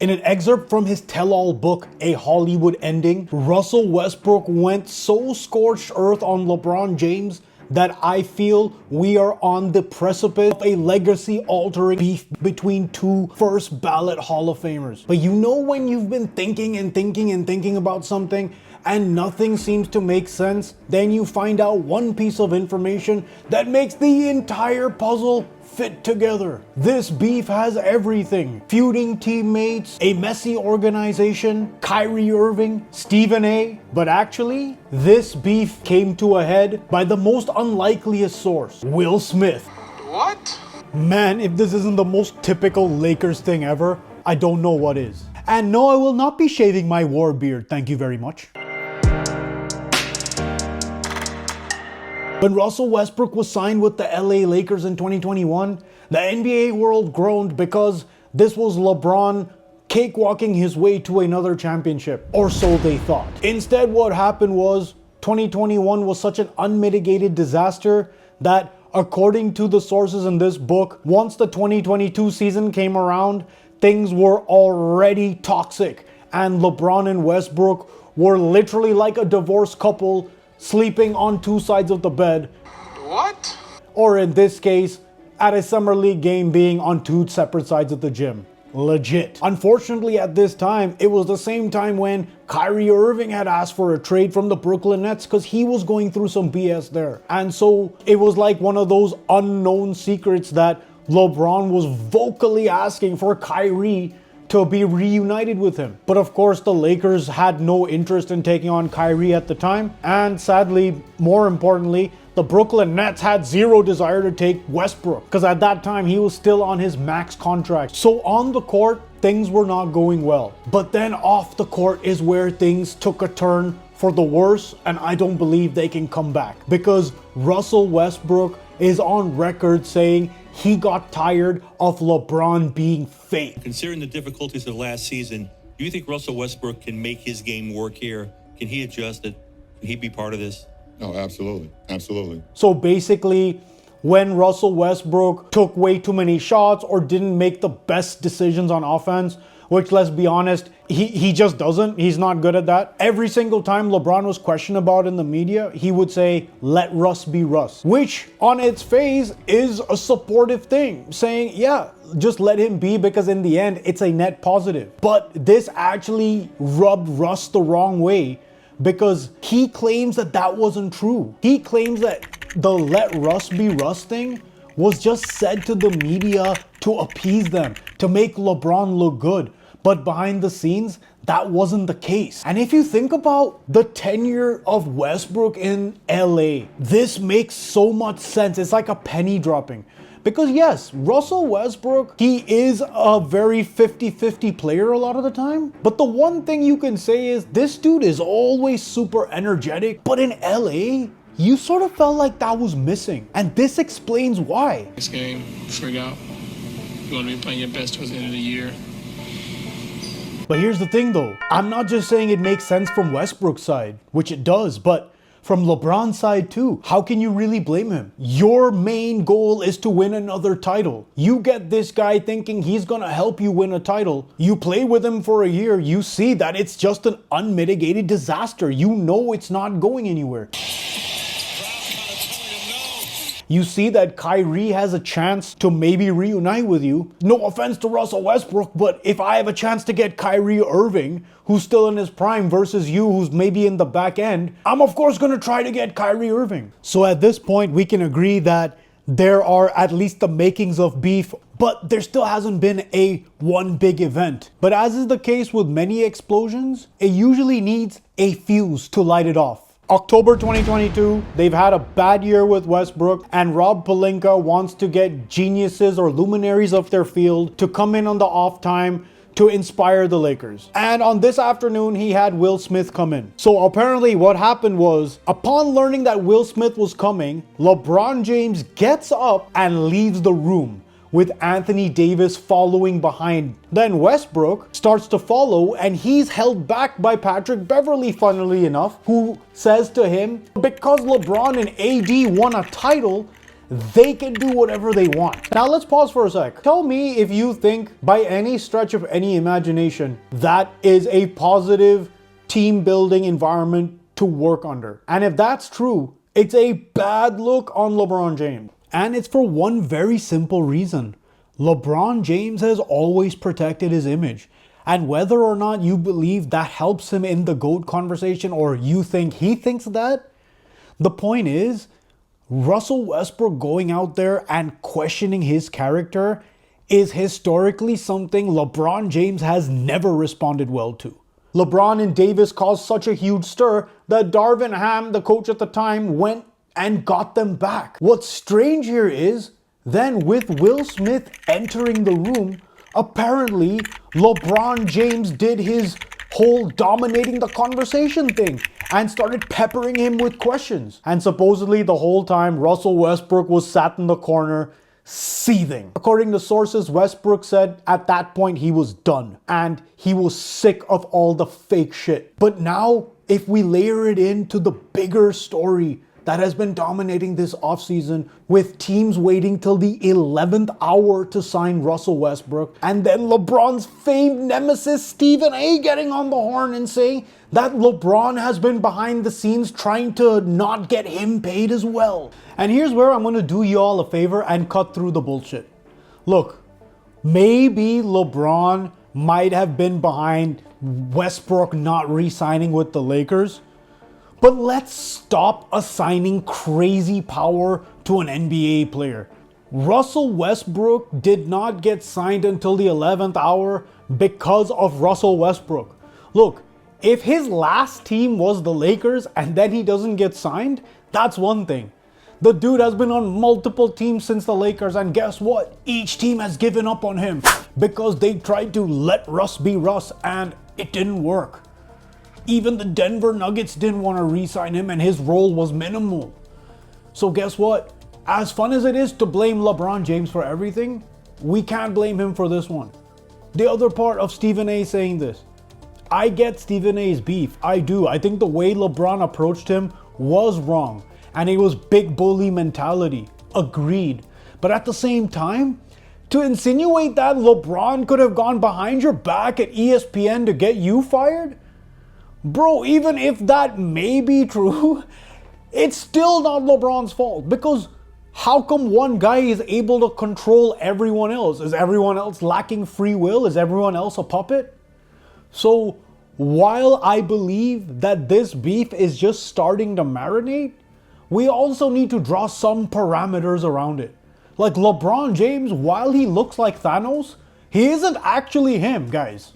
In an excerpt from his tell-all book, A Hollywood Ending, Russell Westbrook went so scorched earth on LeBron James that I feel we are on the precipice of a legacy-altering beef between two first-ballot Hall of Famers. But you know when you've been thinking about something and nothing seems to make sense, then you find out one piece of information that makes the entire puzzle fit together. This beef has everything: feuding teammates, a messy organization, Kyrie Irving, Stephen A. But actually, this beef came to a head by the most unlikeliest source: Will Smith. What? Man, if this isn't the most typical Lakers thing ever, I don't know what is. And no, I will not be shaving my war beard, thank you very much. When Russell Westbrook was signed with the LA Lakers in 2021, the NBA world groaned because this was LeBron cakewalking his way to another championship, or so they thought. Instead, what happened was 2021 was such an unmitigated disaster that, according to the sources in this book, once the 2022 season came around, things were already toxic, and LeBron and Westbrook were literally like a divorced couple sleeping on two sides of the bed. What? Or in this case, at a summer league game being on two separate sides of the gym. Legit. Unfortunately, at this time, it was the same time when Kyrie Irving had asked for a trade from the Brooklyn Nets because he was going through some BS there. And so it was like one of those unknown secrets that LeBron was vocally asking for Kyrie to be reunited with him. But of course, the Lakers had no interest in taking on Kyrie at the time. And sadly, more importantly, the Brooklyn Nets had zero desire to take Westbrook because at that time he was still on his max contract. So on the court, things were not going well. But then off the court is where things took a turn for the worse, and I don't believe they can come back because Russell Westbrook is on record saying he got tired of LeBron being fake. Considering the difficulties of last season, do you think Russell Westbrook can make his game work here? Can he adjust it? Can he be part of this? No, absolutely. Absolutely. So basically, when Russell Westbrook took way too many shots or didn't make the best decisions on offense, which, let's be honest, he just doesn't. He's not good at that. Every single time LeBron was questioned about in the media, he would say, let Russ be Russ, which on its face is a supportive thing, saying, yeah, just let him be because in the end, it's a net positive. But this actually rubbed Russ the wrong way because he claims that that wasn't true. He claims that the let Russ be Russ thing was just said to the media to appease them, to make LeBron look good. But behind the scenes, that wasn't the case. And if you think about the tenure of Westbrook in LA, this makes so much sense. It's like a penny dropping. Because yes, Russell Westbrook, he is a very 50-50 player a lot of the time. But the one thing you can say is this dude is always super energetic. But in LA, you sort of felt like that was missing. And this explains why. Next game, figure out you want to be playing your best towards the end of the year. But here's the thing though, I'm not just saying it makes sense from Westbrook's side, which it does, but from LeBron's side too. How can you really blame him? Your main goal is to win another title. You get this guy thinking he's gonna help you win a title. You play with him for a year, you see that it's just an unmitigated disaster. You know it's not going anywhere. You see that Kyrie has a chance to maybe reunite with you. No offense to Russell Westbrook, but if I have a chance to get Kyrie Irving, who's still in his prime, versus you, who's maybe in the back end, I'm of course going to try to get Kyrie Irving. So at this point, we can agree that there are at least the makings of beef, but there still hasn't been a one big event. But as is the case with many explosions, it usually needs a fuse to light it off. October 2022, they've had a bad year with Westbrook, and Rob Pelinka wants to get geniuses or luminaries of their field to come in on the off time to inspire the Lakers. And on this afternoon, he had Will Smith come in. So apparently what happened was, upon learning that Will Smith was coming, LeBron James gets up and leaves the room, with Anthony Davis following behind. Then Westbrook starts to follow, and he's held back by Patrick Beverley, funnily enough, who says to him, because LeBron and AD won a title, they can do whatever they want. Now let's pause for a sec. Tell me if you think by any stretch of any imagination that is a positive team building environment to work under. And if that's true, it's a bad look on LeBron James. And it's for one very simple reason. LeBron James has always protected his image. And whether or not you believe that helps him in the GOAT conversation or you think he thinks that, the point is, Russell Westbrook going out there and questioning his character is historically something LeBron James has never responded well to. LeBron and Davis caused such a huge stir that Darvin Ham, the coach at the time, went and got them back. What's strange here is, then with Will Smith entering the room, apparently LeBron James did his whole dominating the conversation thing and started peppering him with questions. And supposedly the whole time Russell Westbrook was sat in the corner seething. According to sources, Westbrook said at that point he was done and he was sick of all the fake shit. But now if we layer it into the bigger story that has been dominating this offseason, with teams waiting till the 11th hour to sign Russell Westbrook, and then LeBron's famed nemesis Stephen A getting on the horn and saying that LeBron has been behind the scenes trying to not get him paid as well. And here's where I'm gonna do y'all a favor and cut through the bullshit. Look, maybe LeBron might have been behind Westbrook not re-signing with the Lakers, but let's stop assigning crazy power to an NBA player. Russell Westbrook did not get signed until the 11th hour because of Russell Westbrook. Look, if his last team was the Lakers and then he doesn't get signed, that's one thing. The dude has been on multiple teams since the Lakers, and guess what? Each team has given up on him because they tried to let Russ be Russ and it didn't work. Even the Denver Nuggets didn't want to re-sign him and his role was minimal. So guess what? As fun as it is to blame LeBron James for everything, we can't blame him for this one. The other part of Stephen A saying this, I get Stephen A's beef. I do. I think the way LeBron approached him was wrong. And it was big bully mentality. Agreed. But at the same time, to insinuate that LeBron could have gone behind your back at ESPN to get you fired? Bro, even if that may be true, it's still not LeBron's fault, because how come one guy is able to control everyone else? Is everyone else lacking free will? Is everyone else a puppet? So while I believe that this beef is just starting to marinate, we also need to draw some parameters around it. Like LeBron James, while he looks like Thanos, he isn't actually him, guys.